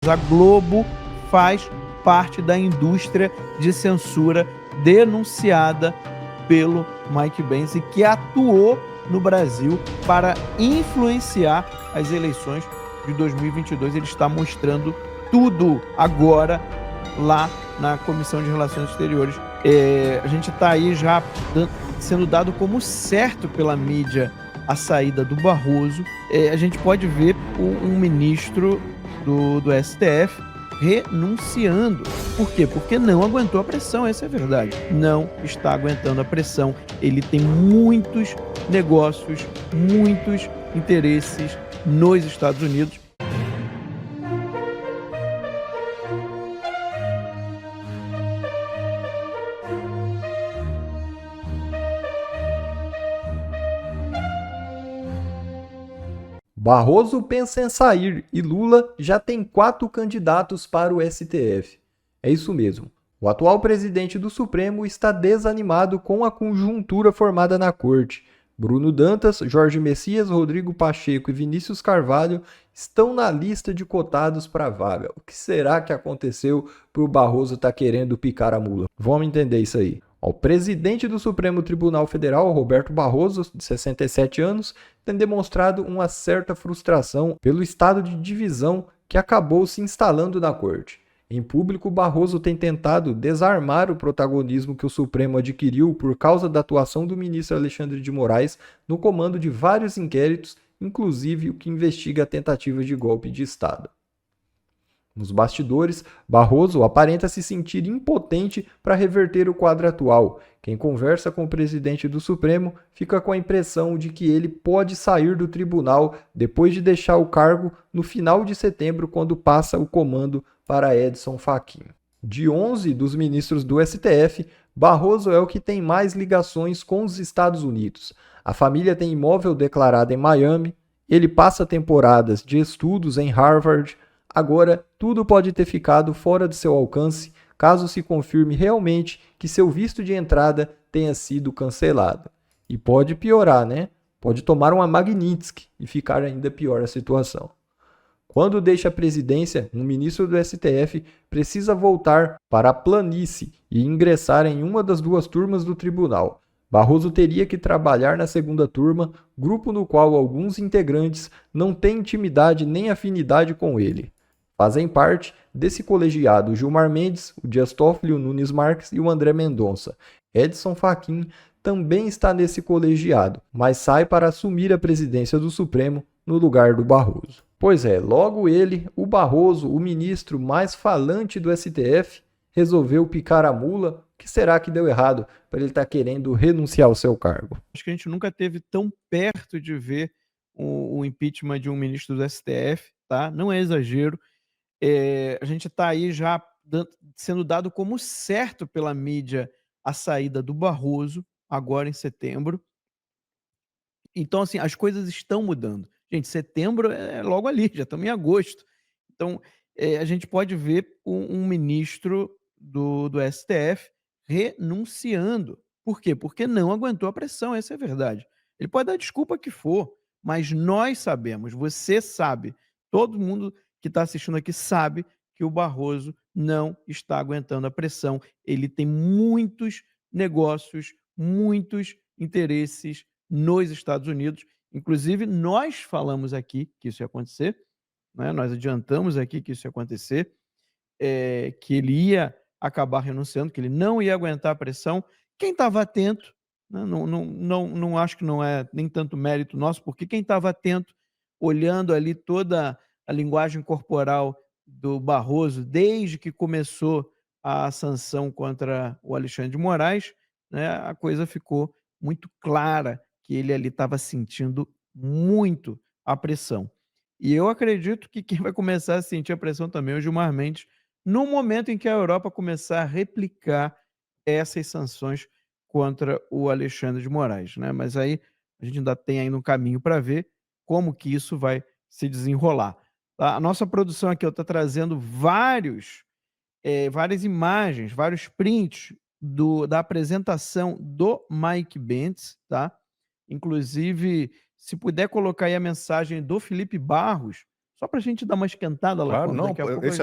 A Globo faz parte da indústria de censura denunciada pelo Mike Pence, que atuou no Brasil para influenciar as eleições de 2022. Ele está mostrando tudo agora lá na Comissão de Relações Exteriores. A gente está aí já sendo dado como certo pela mídia a saída do Barroso. A gente pode ver um ministro do STF renunciando. Por quê? Porque não aguentou a pressão, essa é a verdade. Não está aguentando a pressão. Ele tem muitos negócios, muitos interesses nos Estados Unidos. Barroso pensa em sair e Lula já tem 4 candidatos para o STF. É isso mesmo. O atual presidente do Supremo está desanimado com a conjuntura formada na corte. Bruno Dantas, Jorge Messias, Rodrigo Pacheco e Vinícius Carvalho estão na lista de cotados para a vaga. O que será que aconteceu para o Barroso estar querendo picar a mula? Vamos entender isso aí. O presidente do Supremo Tribunal Federal, Roberto Barroso, de 67 anos, tem demonstrado uma certa frustração pelo estado de divisão que acabou se instalando na corte. Em público, Barroso tem tentado desarmar o protagonismo que o Supremo adquiriu por causa da atuação do ministro Alexandre de Moraes no comando de vários inquéritos, inclusive o que investiga a tentativa de golpe de Estado. Nos bastidores, Barroso aparenta se sentir impotente para reverter o quadro atual. Quem conversa com o presidente do Supremo fica com a impressão de que ele pode sair do tribunal depois de deixar o cargo no final de setembro, quando passa o comando para Edson Fachin. De 11 dos ministros do STF, Barroso é o que tem mais ligações com os Estados Unidos. A família tem imóvel declarado em Miami, ele passa temporadas de estudos em Harvard. Agora, tudo pode ter ficado fora de seu alcance caso se confirme realmente que seu visto de entrada tenha sido cancelado. E pode piorar, né? Pode tomar uma Magnitsky e ficar ainda pior a situação. Quando deixa a presidência, um ministro do STF precisa voltar para a planície e ingressar em uma das 2 turmas do tribunal. Barroso teria que trabalhar na segunda turma, grupo no qual alguns integrantes não têm intimidade nem afinidade com ele. Fazem parte desse colegiado o Gilmar Mendes, o Dias Toffoli, o Nunes Marques e o André Mendonça. Edson Fachin também está nesse colegiado, mas sai para assumir a presidência do Supremo no lugar do Barroso. Pois é, logo ele, o Barroso, o ministro mais falante do STF, resolveu picar a mula. O que será que deu errado para ele estar querendo renunciar ao seu cargo? Acho que a gente nunca esteve tão perto de ver o impeachment de um ministro do STF, tá? Não é exagero. A gente está aí já sendo dado como certo pela mídia a saída do Barroso, agora em setembro. Então, assim, as coisas estão mudando. Gente, setembro é logo ali, já estamos em agosto. Então, a gente pode ver um ministro do STF renunciando. Por quê? Porque não aguentou a pressão, essa é a verdade. Ele pode dar a desculpa que for, mas nós sabemos, você sabe, todo mundo que está assistindo aqui sabe que o Barroso não está aguentando a pressão. Ele tem muitos negócios, muitos interesses nos Estados Unidos. Inclusive, nós falamos aqui que isso ia acontecer, né? Nós adiantamos aqui que isso ia acontecer, que ele ia acabar renunciando, que ele não ia aguentar a pressão. Quem estava atento, né? Não acho que não é nem tanto mérito nosso, porque quem estava atento, olhando ali toda a linguagem corporal do Barroso, desde que começou a sanção contra o Alexandre de Moraes, né, a coisa ficou muito clara que ele ali estava sentindo muito a pressão. E eu acredito que quem vai começar a sentir a pressão também é o Gilmar Mendes, no momento em que a Europa começar a replicar essas sanções contra o Alexandre de Moraes, né? Mas aí a gente ainda tem ainda um caminho para ver como que isso vai se desenrolar. A nossa produção aqui está trazendo várias imagens, vários prints da apresentação do Mike Pence, tá? Inclusive, se puder colocar aí a mensagem do Felipe Barros Só para a gente dar uma esquentada, Claro, Lacombe, não, daqui a pouco a gente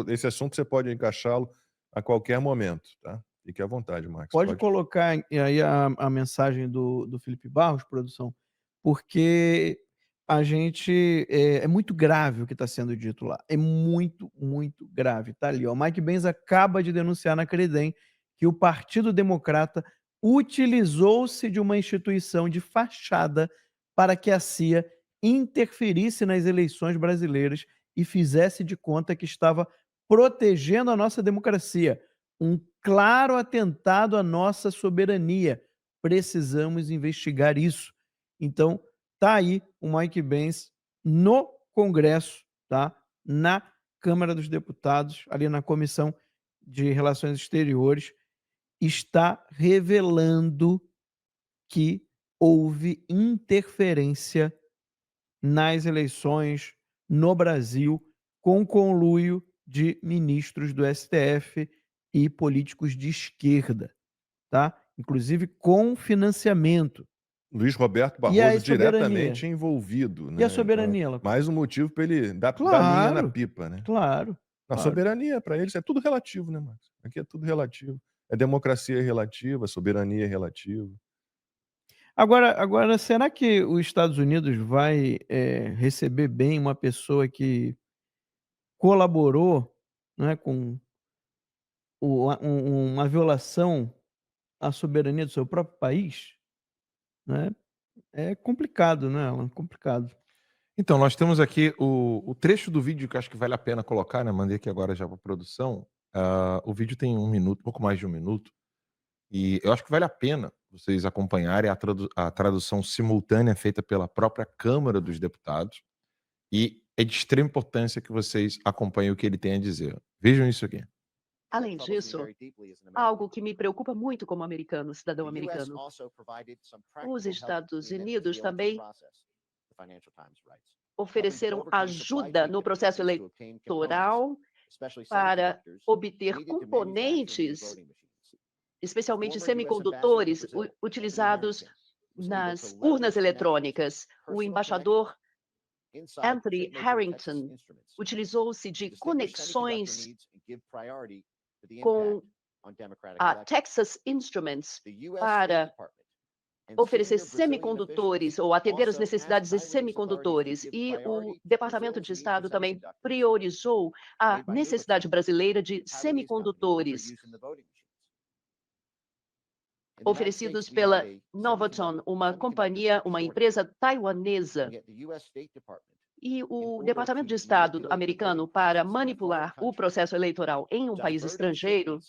esse assunto você pode encaixá-lo a qualquer momento, tá? Fique à vontade, Max, pode pode. colocar aí a mensagem do Felipe Barros, produção, porque a gente é muito grave o que está sendo dito lá. É muito, muito grave. Tá ali, ó. O Mike Benz acaba de denunciar na Credem que o Partido Democrata utilizou-se de uma instituição de fachada para que a CIA interferisse nas eleições brasileiras e fizesse de conta que estava protegendo a nossa democracia. Um claro atentado à nossa soberania. Precisamos investigar isso. Então, tá aí o Mike Benz no Congresso, tá? Na Câmara dos Deputados, ali na Comissão de Relações Exteriores, está revelando que houve interferência nas eleições no Brasil com conluio de ministros do STF e políticos de esquerda, tá? Inclusive com financiamento. Luiz Roberto E aí, Barroso soberania? diretamente envolvido, E a né? Então, soberania, Lacombe? mais um motivo para ele dar linha na Claro, pipa, né? claro, A claro. soberania, para eles, é tudo relativo, né, Max? Aqui é tudo relativo. É democracia relativa, soberania relativa. Agora, será que os Estados Unidos vai receber bem uma pessoa que colaborou, né, com uma violação à soberania do seu próprio país? Né? É complicado, né, Alan? Complicado. Então, nós temos aqui o trecho do vídeo que eu acho que vale a pena colocar, né? Mandei aqui agora já para produção. O vídeo tem 1 minuto, pouco mais de 1 minuto. E eu acho que vale a pena vocês acompanharem a tradução simultânea feita pela própria Câmara dos Deputados. E é de extrema importância que vocês acompanhem o que ele tem a dizer. Vejam isso aqui. Além disso, algo que me preocupa muito como americano, cidadão americano, os Estados Unidos também ofereceram ajuda no processo eleitoral para obter componentes, especialmente semicondutores, utilizados nas urnas eletrônicas. O embaixador Anthony Harrington utilizou-se de conexões com a Texas Instruments para oferecer semicondutores ou atender às necessidades de semicondutores. E o Departamento de Estado também priorizou a necessidade brasileira de semicondutores oferecidos pela Novaton, uma empresa taiwanesa. E o Departamento de Estado americano, para manipular o processo eleitoral em um país estrangeiro,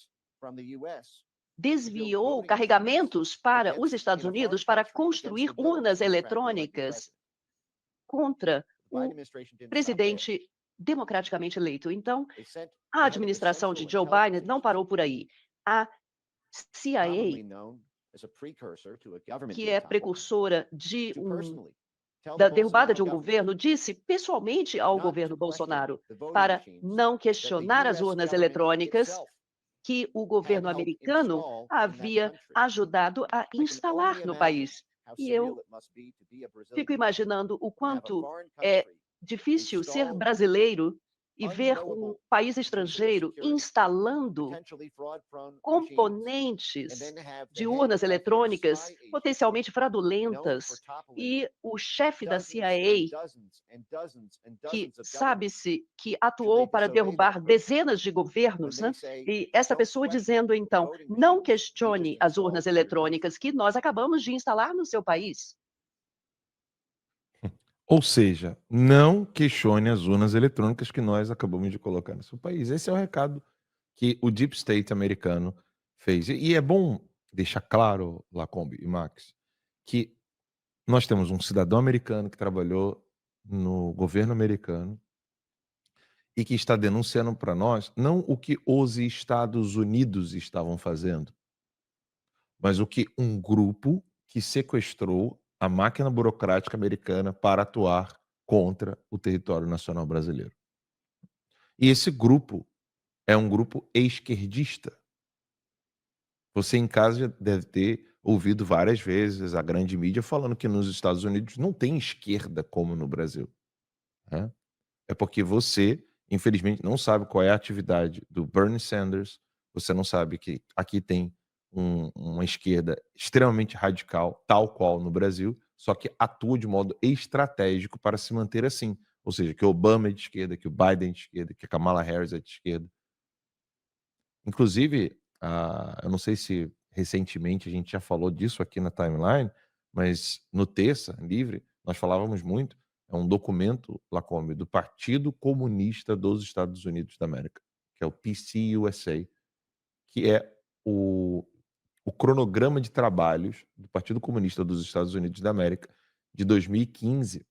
desviou carregamentos para os Estados Unidos para construir urnas eletrônicas contra o presidente democraticamente eleito. Então, a administração de Joe Biden não parou por aí. A CIA, que é precursora da derrubada de um governo, disse pessoalmente ao governo Bolsonaro para não questionar as urnas eletrônicas que o governo americano havia ajudado a instalar no país. E eu fico imaginando o quanto é difícil ser brasileiro e ver um país estrangeiro instalando componentes de urnas eletrônicas potencialmente fraudulentas. E o chefe da CIA, que sabe-se que atuou para derrubar dezenas de governos, né? E essa pessoa dizendo, então, não questione as urnas eletrônicas que nós acabamos de instalar no seu país. Ou seja, não questione as urnas eletrônicas que nós acabamos de colocar no seu país. Esse é o recado que o Deep State americano fez. E é bom deixar claro, Lacombe e Max, que nós temos um cidadão americano que trabalhou no governo americano e que está denunciando para nós não o que os Estados Unidos estavam fazendo, mas o que um grupo que sequestrou a máquina burocrática americana para atuar contra o território nacional brasileiro. E esse grupo é um grupo esquerdista. Você em casa já deve ter ouvido várias vezes a grande mídia falando que nos Estados Unidos não tem esquerda como no Brasil, né? é porque você, infelizmente, não sabe qual é a atividade do Bernie Sanders, você não sabe que aqui tem uma esquerda extremamente radical, tal qual no Brasil, só que atua de modo estratégico para se manter assim. Ou seja, que o Obama é de esquerda, que o Biden é de esquerda, que a Kamala Harris é de esquerda. Inclusive, eu não sei se recentemente a gente já falou disso aqui na timeline, mas no Terça Livre nós falávamos muito, é um documento, Lacombe, do Partido Comunista dos Estados Unidos da América, que é o PCUSA, que é o cronograma de trabalhos do Partido Comunista dos Estados Unidos da América de 2015,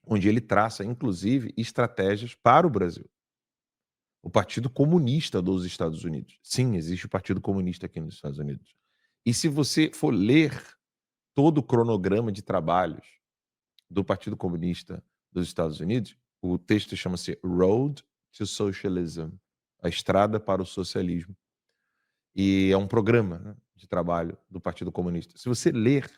onde ele traça, inclusive, estratégias para o Brasil. O Partido Comunista dos Estados Unidos. Sim, existe o Partido Comunista aqui nos Estados Unidos. E se você for ler todo o cronograma de trabalhos do Partido Comunista dos Estados Unidos, o texto chama-se Road to Socialism, a estrada para o socialismo. E é um programa, né, de trabalho do Partido Comunista. Se você ler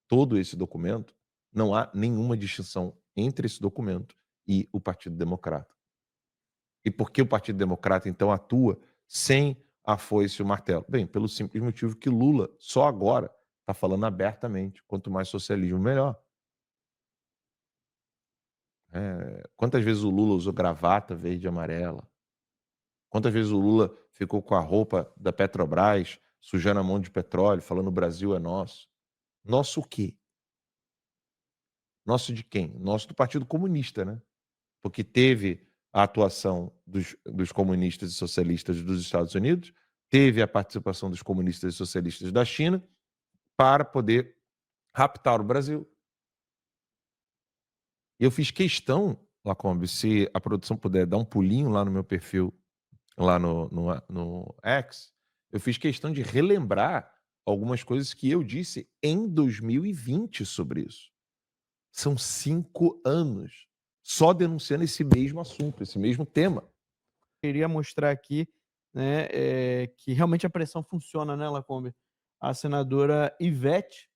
todo esse documento, não há nenhuma distinção entre esse documento e o Partido Democrata. E por que o Partido Democrata, então, atua sem a foice e o martelo? Bem, pelo simples motivo que Lula, só agora, está falando abertamente, quanto mais socialismo, melhor. Quantas vezes o Lula usou gravata verde e amarela? Quantas vezes o Lula ficou com a roupa da Petrobras, sujando a mão de petróleo, falando o Brasil é nosso? Nosso o quê? Nosso de quem? Nosso do Partido Comunista, né? Porque teve a atuação dos comunistas e socialistas dos Estados Unidos, teve a participação dos comunistas e socialistas da China para poder raptar o Brasil. Eu fiz questão, Lacombe, se a produção puder dar um pulinho lá no meu perfil, lá no X, eu fiz questão de relembrar algumas coisas que eu disse em 2020 sobre isso. São 5 anos só denunciando esse mesmo assunto, esse mesmo tema. Queria mostrar aqui, né, que realmente a pressão funciona, né, Lacombe? A senadora Ivete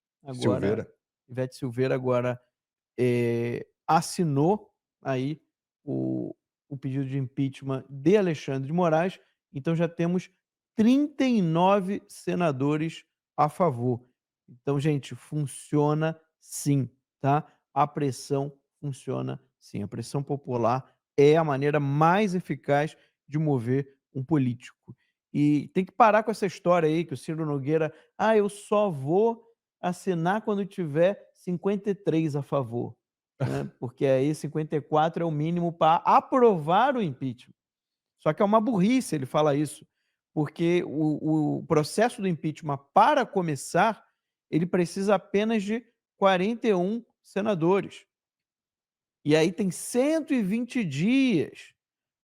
Silveira agora assinou aí o pedido de impeachment de Alexandre de Moraes, então já temos 39 senadores a favor. Então, gente, funciona sim, tá? A pressão funciona sim. A pressão popular é a maneira mais eficaz de mover um político. E tem que parar com essa história aí que o Ciro Nogueira, eu só vou assinar quando tiver 53 a favor, né? Porque aí 54 é o mínimo para aprovar o impeachment. Só que é uma burrice ele falar isso, porque o processo do impeachment, para começar, ele precisa apenas de 41 senadores. E aí tem 120 dias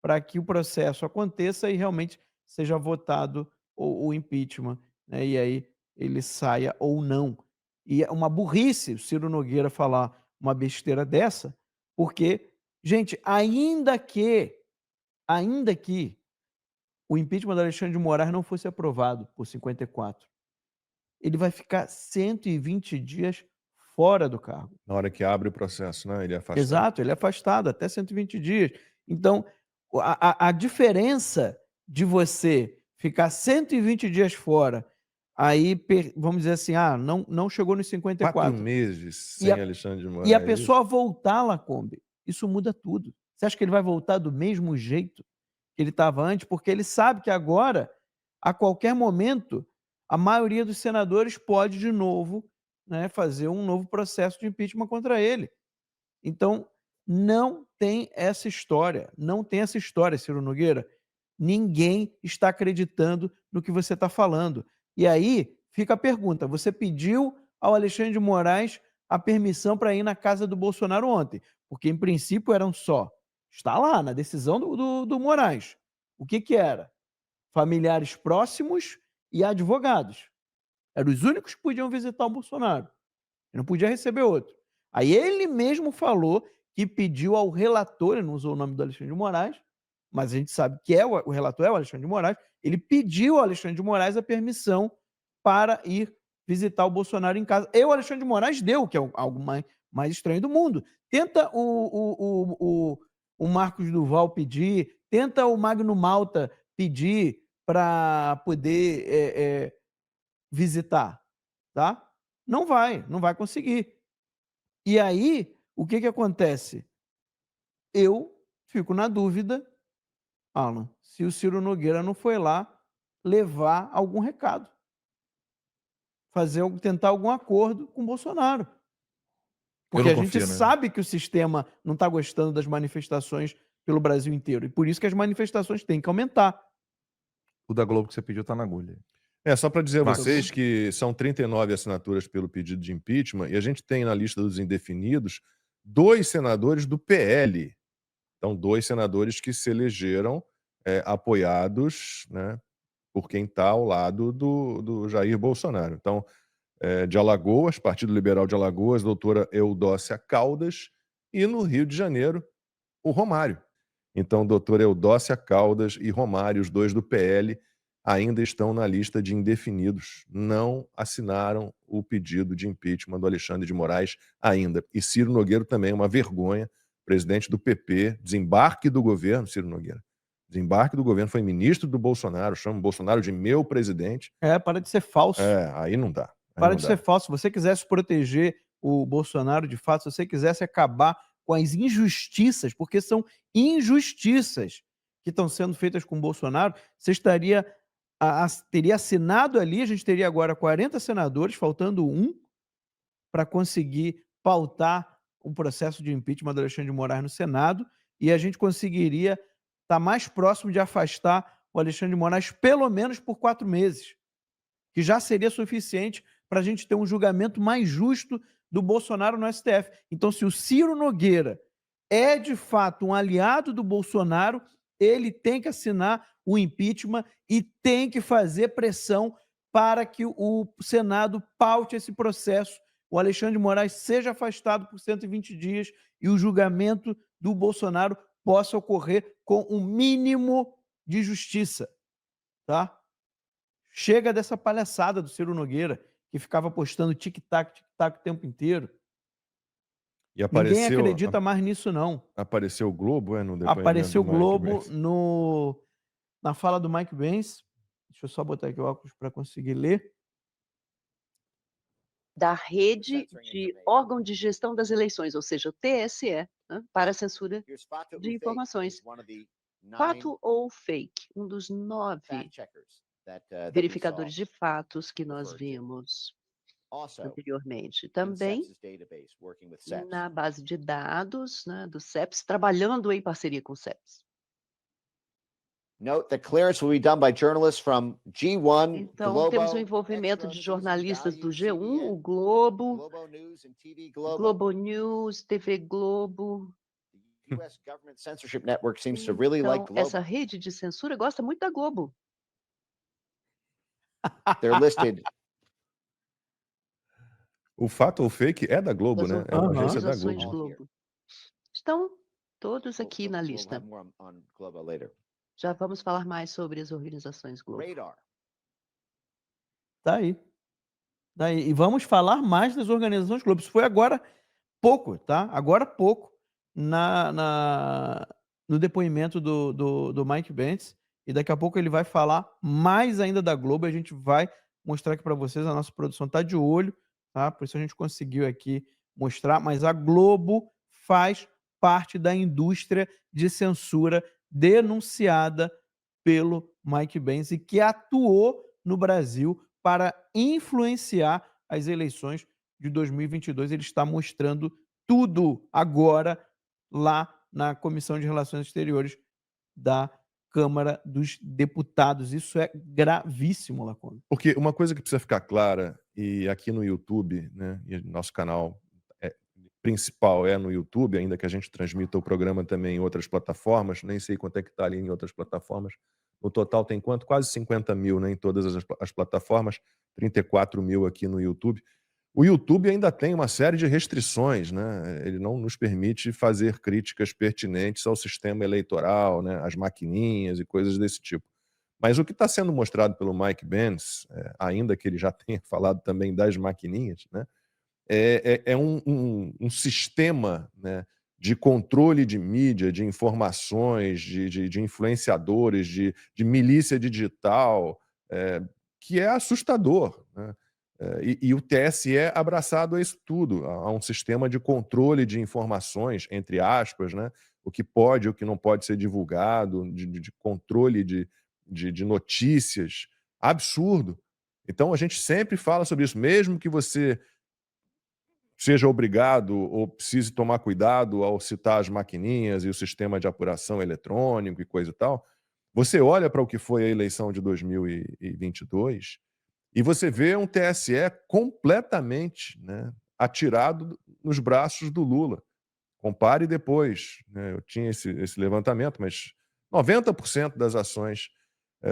para que o processo aconteça e realmente seja votado o impeachment, né? E aí ele saia ou não. E é uma burrice o Ciro Nogueira falar uma besteira dessa, porque, gente, ainda que o impeachment do Alexandre de Moraes não fosse aprovado por 54, ele vai ficar 120 dias fora do cargo. Na hora que abre o processo, né? Ele é afastado. Exato, ele é afastado até 120 dias. Então, a diferença de você ficar 120 dias fora, aí, vamos dizer assim, não chegou nos 54. 4 meses sem Alexandre de Moraes. E a pessoa voltar, Lacombe, isso muda tudo. Você acha que ele vai voltar do mesmo jeito que ele estava antes? Porque ele sabe que agora, a qualquer momento, a maioria dos senadores pode de novo, né, fazer um novo processo de impeachment contra ele. Então, não tem essa história. Não tem essa história, Ciro Nogueira. Ninguém está acreditando no que você está falando. E aí fica a pergunta: você pediu ao Alexandre de Moraes a permissão para ir na casa do Bolsonaro ontem? Porque, em princípio, eram só. Está lá na decisão do Moraes. O que era? Familiares próximos e advogados. Eram os únicos que podiam visitar o Bolsonaro. Ele não podia receber outro. Aí ele mesmo falou que pediu ao relator, ele não usou o nome do Alexandre de Moraes, mas a gente sabe que o relator é o Alexandre de Moraes, ele pediu ao Alexandre de Moraes a permissão para ir visitar o Bolsonaro em casa. E o Alexandre de Moraes deu, que é algo mais estranho do mundo. Tenta o Marcos Duval pedir, tenta o Magno Malta pedir para poder visitar, tá? Não vai conseguir. E aí, o que acontece? Eu fico na dúvida, Alan, se o Ciro Nogueira não foi lá levar algum recado, tentar algum acordo com o Bolsonaro. Porque não a gente confio, né? sabe que o sistema não está gostando das manifestações pelo Brasil inteiro. E por isso que as manifestações têm que aumentar. O da Globo que você pediu tá na agulha. Só para dizer a Max. vocês que são 39 assinaturas pelo pedido de impeachment e a gente tem na lista dos indefinidos 2 senadores do PL. Então, 2 senadores que se elegeram apoiados, né, por quem está ao lado do Jair Bolsonaro. Então, de Alagoas, Partido Liberal de Alagoas, doutora Eudócia Caldas, e no Rio de Janeiro, o Romário. Então, doutora Eudócia Caldas e Romário, os 2 do PL, ainda estão na lista de indefinidos. Não assinaram o pedido de impeachment do Alexandre de Moraes ainda. E Ciro Nogueira também, uma vergonha, presidente do PP, desembarque do governo, Ciro Nogueira. Desembarque do governo, foi ministro do Bolsonaro, chama o Bolsonaro de meu presidente. Para de ser falso. Aí não dá. Para de ser falso. Se você quisesse proteger o Bolsonaro de fato, se você quisesse acabar com as injustiças, porque são injustiças que estão sendo feitas com o Bolsonaro, você teria assinado ali, a gente teria agora 40 senadores, faltando um, para conseguir pautar um processo de impeachment do Alexandre de Moraes no Senado, e a gente conseguiria estar mais próximo de afastar o Alexandre de Moraes pelo menos por 4 meses, que já seria suficiente para a gente ter um julgamento mais justo do Bolsonaro no STF. Então, se o Ciro Nogueira é de fato um aliado do Bolsonaro, ele tem que assinar o impeachment e tem que fazer pressão para que o Senado paute esse processo, o Alexandre de Moraes seja afastado por 120 dias e o julgamento do Bolsonaro possa ocorrer com um mínimo de justiça, tá? Chega dessa palhaçada do Ciro Nogueira, que ficava postando tic-tac o tempo inteiro. E Ninguém acredita mais nisso, não. Apareceu o Globo, no depoimento Apareceu o do Mike Globo Pence? na fala do Mike Pence. Deixa eu só botar aqui o óculos para conseguir ler. Da rede de órgão de gestão das eleições, ou seja, o TSE, para a censura de informações. Fato ou fake? Um dos 9 verificadores de fatos que nós vimos anteriormente. Também na base de dados, do CEPS, trabalhando em parceria com o CEPS. Note that clearance will be done by journalists from G1, Então, Globo, temos o envolvimento de jornalistas do G1, o Globo, Globo News, TV Globo. The US government censorship network seems to really like Então, Globo. essa rede de censura gosta muito da Globo. They're listed. O fato ou fake é da Globo, né? É uma agência da Organizações Globo. Globo. Estão todos aqui na lista. We'll have more on Globo later. Já vamos falar mais sobre as organizações Globo. Radar. Tá aí. E vamos falar mais das organizações Globo. Isso foi agora pouco, tá? Agora pouco no depoimento do Mike Pence. E daqui a pouco ele vai falar mais ainda da Globo. A gente vai mostrar aqui para vocês. A nossa produção está de olho, tá? Por isso a gente conseguiu aqui mostrar. Mas a Globo faz parte da indústria de censura denunciada pelo Mike Pence e que atuou no Brasil para influenciar as eleições de 2022. Ele está mostrando tudo agora lá na Comissão de Relações Exteriores da Câmara dos Deputados. Isso é gravíssimo, Lacombe. Porque uma coisa que precisa ficar clara, e aqui no YouTube, né, e nosso canal principal é no YouTube, ainda que a gente transmita o programa também em outras plataformas, nem sei quanto é que está ali em outras plataformas. No total tem quanto? Quase 50 mil, né, em todas as plataformas, 34 mil aqui no YouTube. O YouTube ainda tem uma série de restrições, né? Ele não nos permite fazer críticas pertinentes ao sistema eleitoral, né, às maquininhas e coisas desse tipo. Mas o que está sendo mostrado pelo Mike Pence, ainda que ele já tenha falado também das maquininhas, né, é um sistema, né, de controle de mídia, de informações, de influenciadores, de milícia digital, que é assustador, né? E o TSE é abraçado a isso tudo, a um sistema de controle de informações, entre aspas, né? O que pode e o que não pode ser divulgado, de controle de notícias, absurdo. Então, a gente sempre fala sobre isso, mesmo que você seja obrigado ou precise tomar cuidado ao citar as maquininhas e o sistema de apuração eletrônico e coisa e tal, você olha para o que foi a eleição de 2022 e você vê um TSE completamente, né, atirado nos braços do Lula. Compare depois, né, eu tinha esse levantamento, mas 90% das ações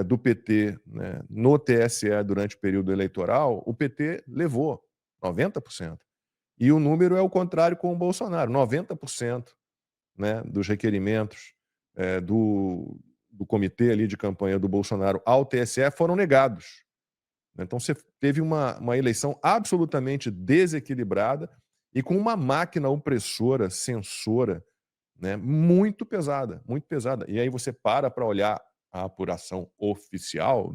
do PT, né, no TSE durante o período eleitoral, o PT levou 90%. E o número é o contrário com o Bolsonaro, 90%, né, dos requerimentos do comitê ali de campanha do Bolsonaro ao TSE foram negados. Então você teve uma eleição absolutamente desequilibrada e com uma máquina opressora, censora, né, muito pesada, muito pesada. E aí você para olhar a apuração oficial,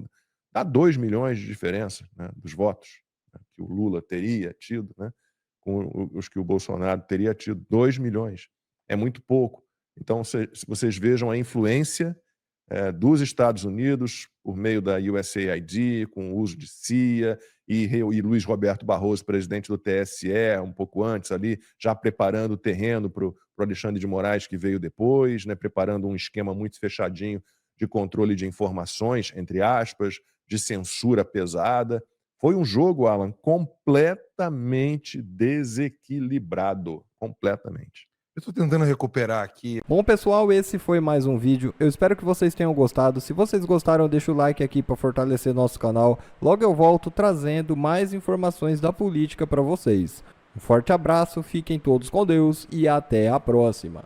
dá 2 milhões de diferença, né, dos votos, né, que o Lula teria tido, né, com os que o Bolsonaro teria tido, 2 milhões. É muito pouco. Então, se vocês vejam a influência dos Estados Unidos por meio da USAID, com o uso de CIA, e Luiz Roberto Barroso, presidente do TSE, um pouco antes ali, já preparando o terreno para o Alexandre de Moraes, que veio depois, né, preparando um esquema muito fechadinho de controle de informações, entre aspas, de censura pesada. Foi um jogo, Alan, completamente desequilibrado. Completamente. Eu estou tentando recuperar aqui. Bom, pessoal, esse foi mais um vídeo. Eu espero que vocês tenham gostado. Se vocês gostaram, deixa o like aqui para fortalecer nosso canal. Logo eu volto trazendo mais informações da política para vocês. Um forte abraço, fiquem todos com Deus e até a próxima.